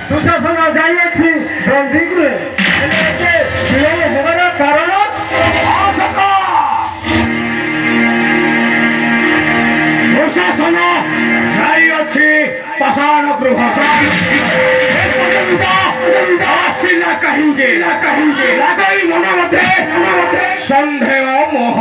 দুঃশাসন যাইয়াছি বন্দি করে কারণ দুঃশাসন যাইয়াছি পাষাণ গৃহ লাগাই মনোরথে সন্দেহ মোহ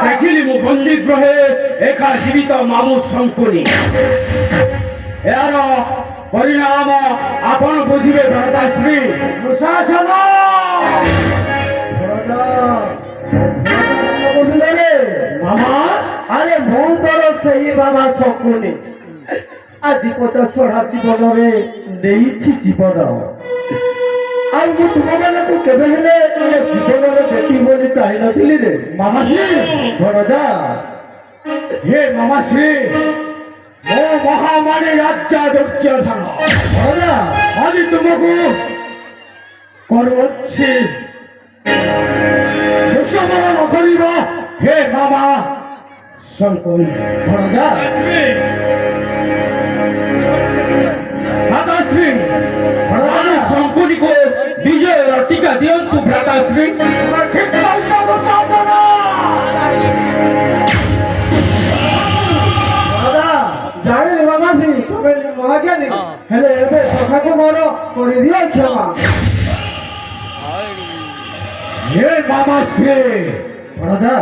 দেখিলি মু বন্দী গ্রহে একা জীবিত মামু শঙ্কুনি এর পরিণাম আপন বুঝিবে ভরতাশ্রী প্রশাসন মামা আরে মু তোর সেই বাবা শঙ্কুনি আଜି 50 জীবନରେ ନେଇଛି ଜୀବନ ଆଉ ମୁଁ ତୁମମାନଙ୍କୁ କେବେ ହେଲେ ଜୀବନରେ ଦେଖିବି ବୋଲି ଚାହିଁନଥିଲି ରେ ମାମାଶ୍ରୀ ଭଣଜା ହେ ମାମାଶ୍ରୀ ମୋ ମହାମାରୀ ରାଜା ଦୁର୍ଯ୍ୟୋଧନ ଭଣଜା ଆଜି ତୁମକୁ କରୁଅଛି ଦୁଃଖମନ ନ କରିବ ହେ ମାମା ଶଙ୍କୁନି ଭଣଜା ଭ୍ରାତାଶ୍ରୀ ଶଙ୍କୁନି को विजय टीका दियंतु भ्राताश्री जाने मामाश्री तुम्हें महाज्ञानी हेले एबे सखा को मोर करि दियो क्षमा हे मामाश्री राजा